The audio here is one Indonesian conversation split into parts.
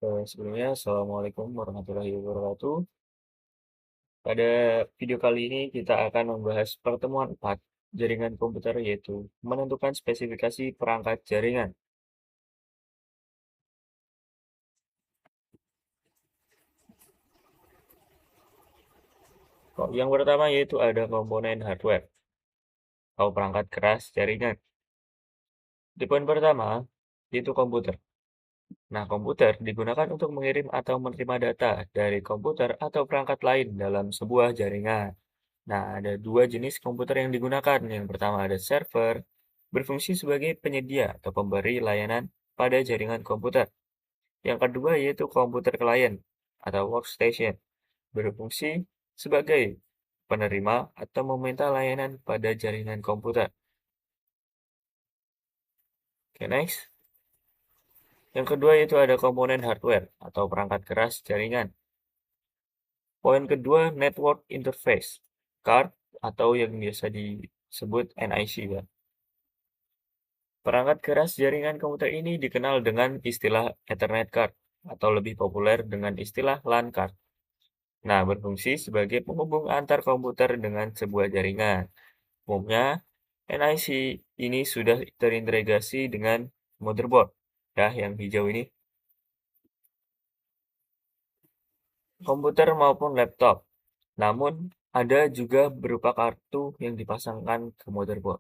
Sebelumnya, Assalamualaikum warahmatullahi wabarakatuh. Pada video kali ini kita akan membahas pertemuan 4 jaringan komputer yaitu menentukan spesifikasi perangkat jaringan. Yang pertama yaitu ada komponen hardware atau perangkat keras jaringan. Di poin pertama yaitu komputer. Nah, komputer digunakan untuk mengirim atau menerima data dari komputer atau perangkat lain dalam sebuah jaringan. Nah, ada dua jenis komputer yang digunakan. Yang pertama ada server, berfungsi sebagai penyedia atau pemberi layanan pada jaringan komputer. Yang kedua yaitu komputer klien atau workstation, berfungsi sebagai penerima atau meminta layanan pada jaringan komputer. Oke, next. Yang kedua yaitu ada komponen hardware atau perangkat keras jaringan. Poin kedua, network interface, card atau yang biasa disebut NIC ya. Perangkat keras jaringan komputer ini dikenal dengan istilah Ethernet card atau lebih populer dengan istilah LAN card. Nah, berfungsi sebagai penghubung antar komputer dengan sebuah jaringan. Umumnya, NIC ini sudah terintegrasi dengan motherboard, ya, yang hijau ini, komputer maupun laptop. Namun, ada juga berupa kartu yang dipasangkan ke motherboard.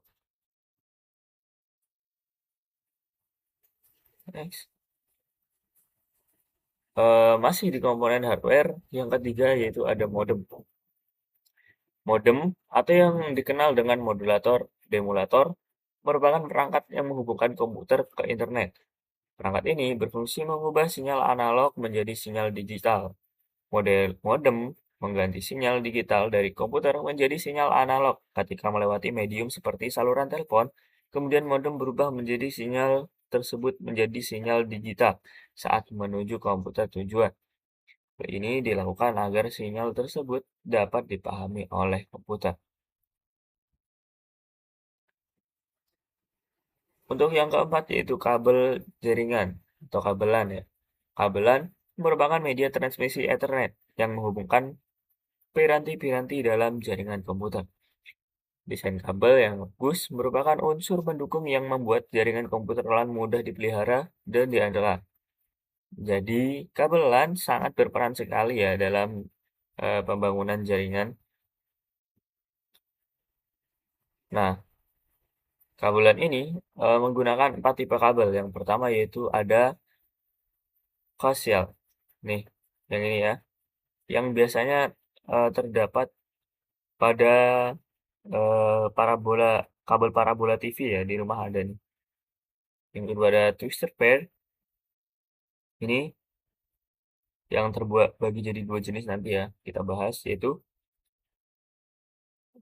Next. Masih di komponen hardware, yang ketiga yaitu ada modem. Modem, atau yang dikenal dengan modulator, demulator, merupakan perangkat yang menghubungkan komputer ke internet. Perangkat ini berfungsi mengubah sinyal analog menjadi sinyal digital. Model modem mengganti sinyal digital dari komputer menjadi sinyal analog ketika melewati medium seperti saluran telepon. Kemudian modem berubah menjadi sinyal tersebut menjadi sinyal digital saat menuju komputer tujuan. Ini dilakukan agar sinyal tersebut dapat dipahami oleh komputer. Untuk yang keempat yaitu kabel jaringan atau kabelan ya. Kabelan merupakan media transmisi Ethernet yang menghubungkan piranti-piranti dalam jaringan komputer. Desain kabel yang bagus merupakan unsur pendukung yang membuat jaringan komputer LAN mudah dipelihara dan diandalkan. Jadi, kabel LAN sangat berperan sekali ya dalam pembangunan jaringan. Nah, kabelan ini menggunakan 4 tipe kabel. Yang pertama yaitu ada coaxial. Nih, yang ini ya, yang biasanya terdapat pada parabola kabel parabola TV ya di rumah ada nih. Yang kedua ada twisted pair. Ini yang terbuat bagi jadi dua jenis nanti ya kita bahas yaitu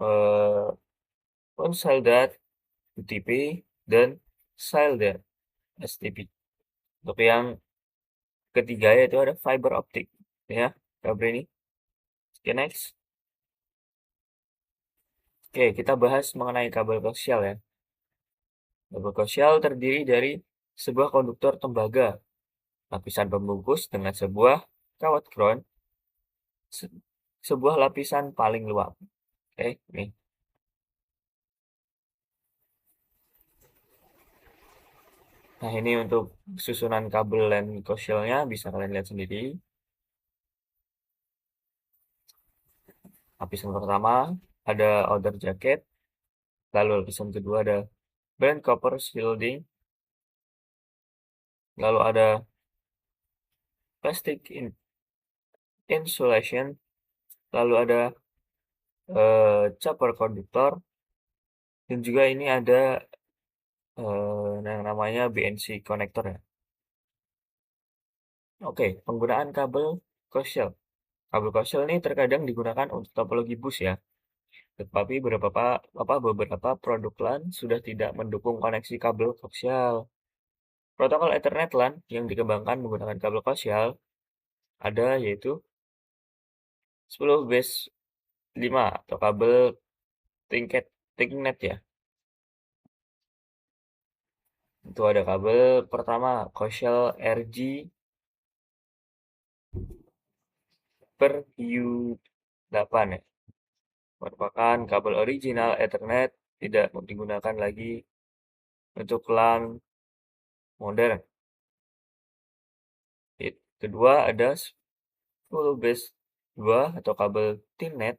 eh unshielded UTP dan shielded STP. Untuk yang ketiga yaitu ada fiber optic ya, kabel ini. Oke, next. Oke, kita bahas mengenai kabel koaksial ya. Kabel koaksial terdiri dari sebuah konduktor tembaga, lapisan pembungkus dengan sebuah kawat ground, sebuah lapisan paling luas. Oke, nih. Nah, ini untuk susunan kabel dan koaksialnya bisa kalian lihat sendiri. Lapisan pertama ada outer jacket, lalu lapisan kedua ada band copper shielding, lalu ada plastic insulation, lalu ada chopper conductor, dan juga ini ada yang namanya BNC connector ya. Oke, penggunaan kabel koaksial. Kabel koaksial ini terkadang digunakan untuk topologi bus ya. Tetapi beberapa produk LAN sudah tidak mendukung koneksi kabel koaksial. Protokol Ethernet LAN yang dikembangkan menggunakan kabel koaksial ada yaitu 10 base 5 atau kabel ThinkNet ya. Itu ada kabel pertama koaksial RG per U8 ya. Merupakan kabel original Ethernet, tidak digunakan lagi untuk LAN modern. Kedua ada full base 2 atau kabel Thinnet,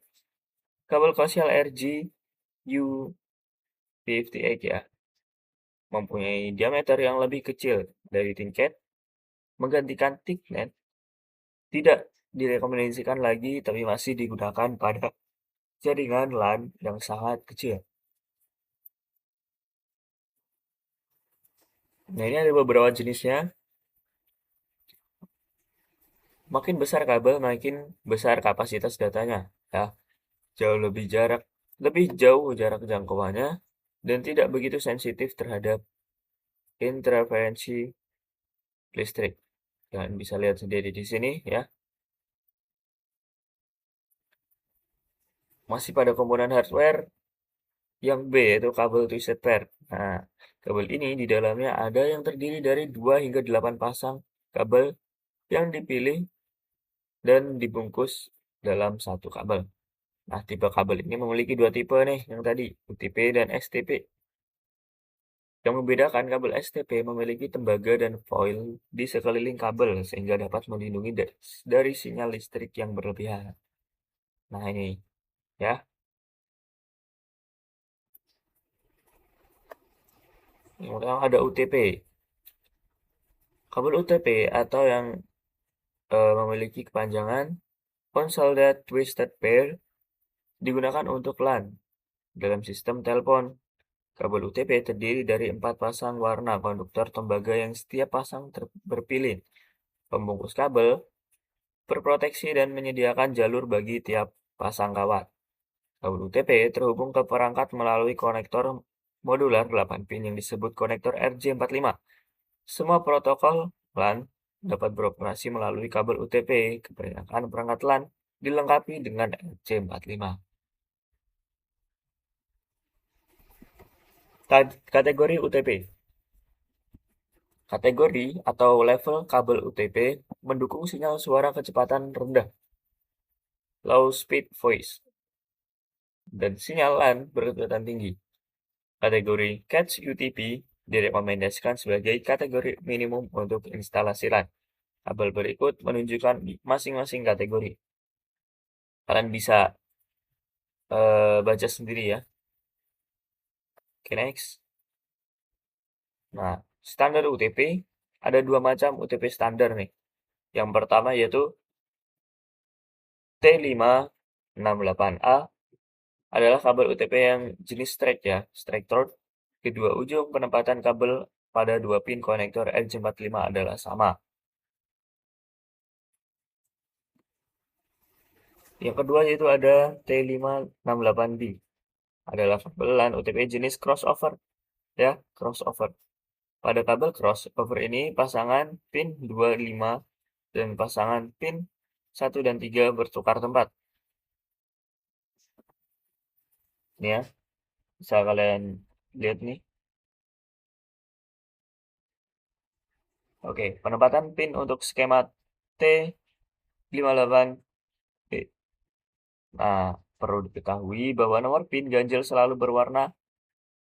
kabel koaksial RG-U58 ya, mempunyai diameter yang lebih kecil dari Thinnet, menggantikan Thicknet, tidak direkomendasikan lagi tapi masih digunakan pada jaringan LAN yang sangat kecil. Nah, ini ada beberapa jenisnya. Makin besar kabel, makin besar kapasitas datanya. Ya, lebih jauh jarak jangkauannya dan tidak begitu sensitif terhadap interferensi listrik. Kalian bisa lihat sendiri di sini ya. Masih pada komponen hardware yang B yaitu kabel twisted pair. Nah, kabel ini di dalamnya ada yang terdiri dari 2 hingga 8 pasang kabel yang dipilih dan dibungkus dalam satu kabel. Nah, tipe kabel ini memiliki dua tipe nih, yang tadi UTP dan STP. Yang membedakan kabel STP memiliki tembaga dan foil di sekeliling kabel sehingga dapat melindungi dari sinyal listrik yang berlebihan. Nah, ini ya. Yang ada UTP. Kabel UTP atau yang memiliki kepanjangan Unsoldered Twisted Pair digunakan untuk LAN dalam sistem telepon. Kabel UTP terdiri dari 4 pasang warna konduktor tembaga yang setiap pasang berpilin. Pembungkus kabel berproteksi dan menyediakan jalur bagi tiap pasang kawat. Kabel UTP terhubung ke perangkat melalui konektor modular 8 pin yang disebut konektor RJ45. Semua protokol LAN dapat beroperasi melalui kabel UTP. Kebanyakan perangkat LAN dilengkapi dengan RJ45. Kategori UTP. Kategori atau level kabel UTP mendukung sinyal suara kecepatan rendah, low speed voice, dan sinyal LAN berkecepatan tinggi. Kategori Catch UTP direkomendasikan sebagai kategori minimum untuk instalasi LAN. Tabel berikut menunjukkan masing-masing kategori. Kalian bisa baca sendiri ya. Oke, next. Nah, standar UTP ada dua macam UTP standar nih. Yang pertama yaitu T568A adalah kabel UTP yang jenis straight ya, straight throat. Kedua ujung penempatan kabel pada dua pin konektor RJ45 adalah sama. Yang kedua yaitu ada T568B. Adalah kabel LAN UTP jenis crossover ya, crossover. Pada kabel crossover ini pasangan pin 25 dan pasangan pin 1 dan 3 bertukar tempat. Ini ya, bisa kalian lihat nih. Oke, penempatan pin untuk skema T58B. Nah, perlu diketahui bahwa nomor pin ganjil selalu berwarna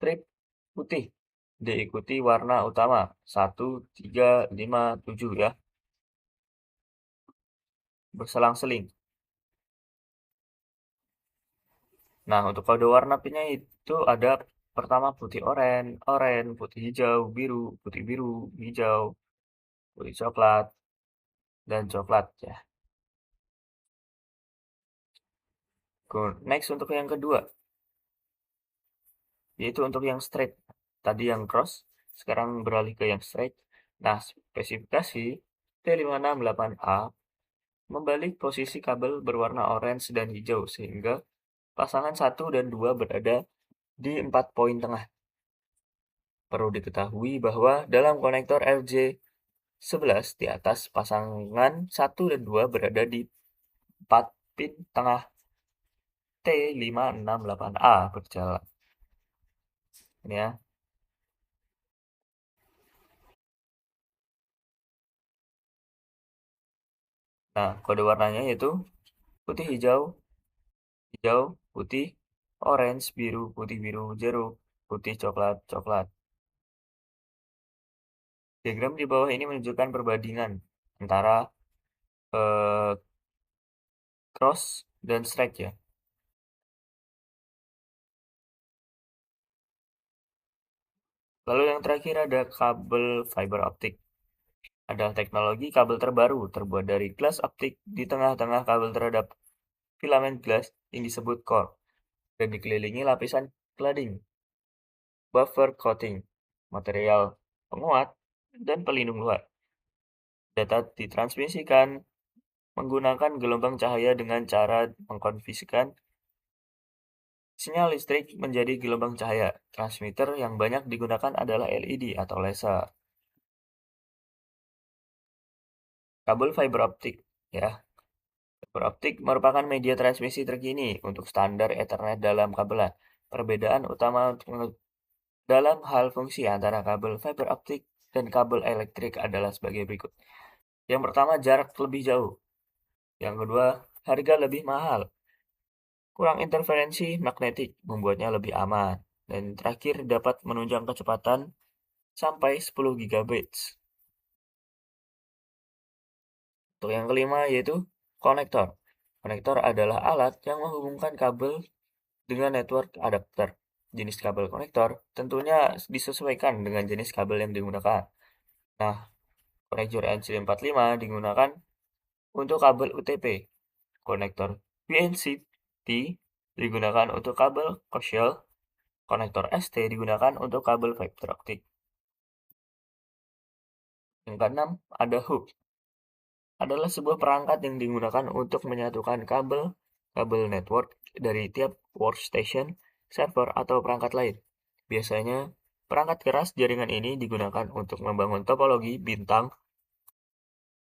strip putih, diikuti warna utama 1, 3, 5, 7 ya, berselang-seling. Nah, untuk kode warna pinnya itu ada pertama putih oranye, oranye, putih hijau, biru, hijau, putih coklat, dan coklat ya. Next untuk yang kedua, yaitu untuk yang straight. Tadi yang cross, sekarang beralih ke yang straight. Nah, spesifikasi T568A membalik posisi kabel berwarna orange dan hijau sehingga pasangan 1 dan 2 berada di 4 poin tengah. Perlu diketahui bahwa dalam konektor RJ11 di atas pasangan 1 dan 2 berada di 4 pin tengah T568A berjalan. Ini ya. Nah, kode warnanya yaitu putih, hijau, hijau, putih, orange, biru, putih, biru, jeruk, putih, coklat, coklat. Diagram di bawah ini menunjukkan perbandingan antara eh, cross dan strike ya. Lalu yang terakhir ada kabel fiber optik. Adalah teknologi kabel terbaru terbuat dari gelas optik di tengah-tengah kabel terhadap filamen gelas yang disebut core dan dikelilingi lapisan cladding, buffer coating, material penguat, dan pelindung luar. Data ditransmisikan menggunakan gelombang cahaya dengan cara mengkonversikan sinyal listrik menjadi gelombang cahaya. Transmitter yang banyak digunakan adalah LED atau laser. Kabel fiber optik ya. Fiber optik merupakan media transmisi terkini untuk standar Ethernet dalam kabelan. Perbedaan utama dalam hal fungsi antara kabel fiber optik dan kabel elektrik adalah sebagai berikut. Yang pertama, jarak lebih jauh. Yang kedua, harga lebih mahal. Kurang interferensi magnetik membuatnya lebih aman. Dan terakhir, dapat menunjang kecepatan sampai 10 gigabits. Untuk yang kelima yaitu konektor. Konektor adalah alat yang menghubungkan kabel dengan network adapter. Jenis kabel konektor tentunya disesuaikan dengan jenis kabel yang digunakan. Nah, konektor NC45 digunakan untuk kabel UTP. Konektor BNC-T digunakan untuk kabel koaksial. Konektor ST digunakan untuk kabel fiber optik. Yang keenam, ada hub. Adalah sebuah perangkat yang digunakan untuk menyatukan kabel network dari tiap workstation, server, atau perangkat lain. Biasanya, perangkat keras jaringan ini digunakan untuk membangun topologi bintang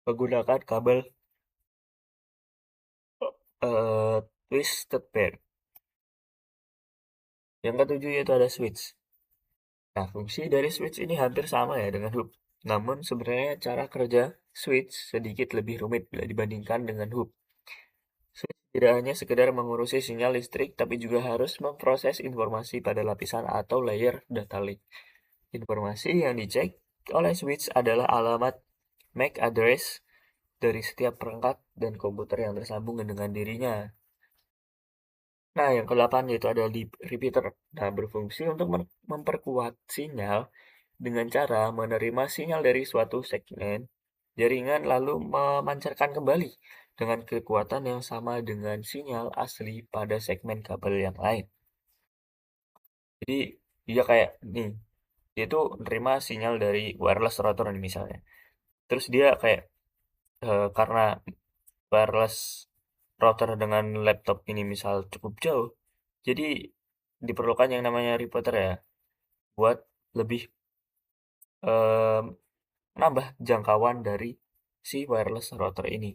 menggunakan kabel twisted pair. Yang ketujuh yaitu ada switch. Nah, fungsi dari switch ini hampir sama ya dengan hub. Namun sebenarnya cara kerja switch sedikit lebih rumit bila dibandingkan dengan hub. Switch tidak hanya sekedar mengurusi sinyal listrik, tapi juga harus memproses informasi pada lapisan atau layer data link. Informasi yang dicek oleh switch adalah alamat MAC address dari setiap perangkat dan komputer yang tersambung dengan dirinya. Nah, yang ke-8 yaitu ada repeater. Nah, berfungsi untuk memperkuat sinyal dengan cara menerima sinyal dari suatu segmen jaringan lalu memancarkan kembali dengan kekuatan yang sama dengan sinyal asli pada segmen kabel yang lain. Jadi, dia kayak nih, dia tuh menerima sinyal dari wireless router nih misalnya. Terus dia kayak karena wireless router dengan laptop ini misal cukup jauh, jadi diperlukan yang namanya repeater ya, buat lebih em, nambah jangkauan dari si wireless router ini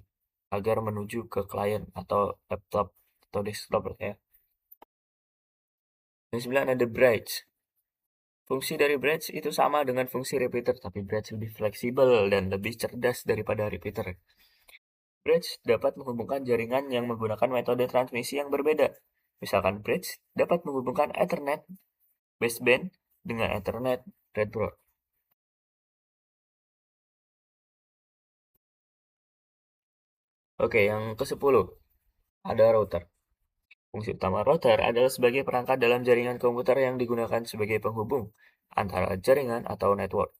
agar menuju ke klien atau laptop atau desktop ya. Yang 9 ada bridge. Fungsi dari bridge itu sama dengan fungsi repeater, tapi bridge lebih fleksibel dan lebih cerdas daripada repeater. Bridge dapat menghubungkan jaringan yang menggunakan metode transmisi yang berbeda. Misalkan bridge dapat menghubungkan Ethernet baseband dengan Ethernet breadboard. Oke, yang ke-10 ada router. Fungsi utama router adalah sebagai perangkat dalam jaringan komputer yang digunakan sebagai penghubung antara jaringan atau network.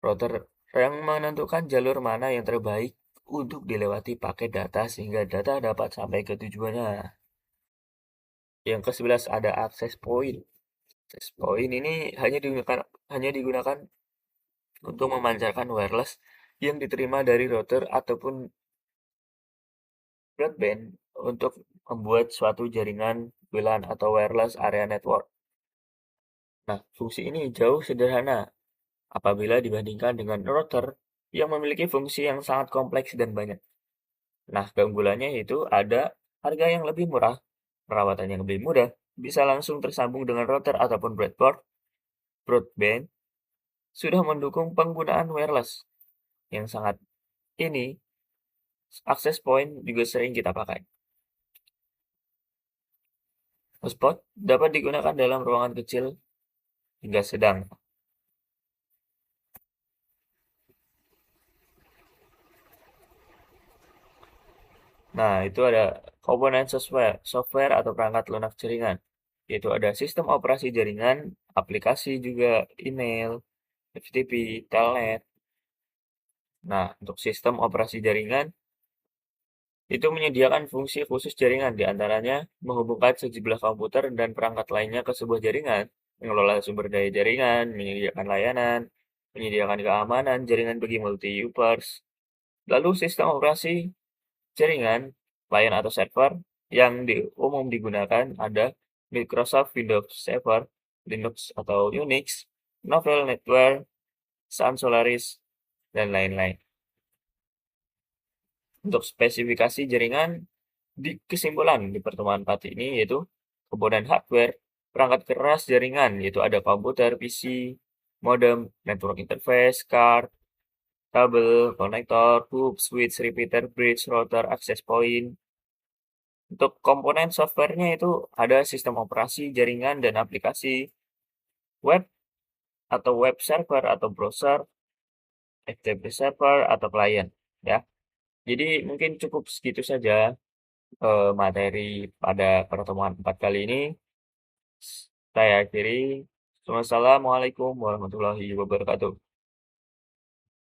Router yang menentukan jalur mana yang terbaik untuk dilewati paket data sehingga data dapat sampai ke tujuannya. Yang ke-11 ada access point. Access point ini hanya digunakan untuk memancarkan wireless yang diterima dari router ataupun broadband untuk membuat suatu jaringan WLAN atau wireless area network. Nah, fungsi ini jauh sederhana apabila dibandingkan dengan router yang memiliki fungsi yang sangat kompleks dan banyak. Nah, keunggulannya itu ada harga yang lebih murah, perawatan yang lebih mudah, bisa langsung tersambung dengan router ataupun broadband, sudah mendukung penggunaan wireless yang sangat ini, access point juga sering kita pakai. Hotspot dapat digunakan dalam ruangan kecil hingga sedang. Nah, itu ada komponen software atau perangkat lunak jaringan, yaitu ada sistem operasi jaringan, aplikasi juga, email, FTP, telnet. Nah, untuk sistem operasi jaringan, itu menyediakan fungsi khusus jaringan, di antaranya menghubungkan sejumlah komputer dan perangkat lainnya ke sebuah jaringan, mengelola sumber daya jaringan, menyediakan layanan, menyediakan keamanan jaringan bagi multi-users. Lalu sistem operasi jaringan, klien atau server yang umum digunakan ada Microsoft Windows Server, Linux atau Unix, Novell Network, Sun Solaris, dan lain-lain. Untuk spesifikasi jaringan, di kesimpulan di pertemuan pagi ini yaitu komponen hardware, perangkat keras jaringan, yaitu ada komputer, PC, modem, network interface, card, kabel, konektor, hub, switch, repeater, bridge, router, access point. Untuk komponen softwarenya itu ada sistem operasi, jaringan, dan aplikasi web atau web server atau browser, FTP server atau klien, ya. Jadi mungkin cukup segitu saja materi pada pertemuan 4 kali ini. Saya akhiri. Wassalamualaikum warahmatullahi wabarakatuh.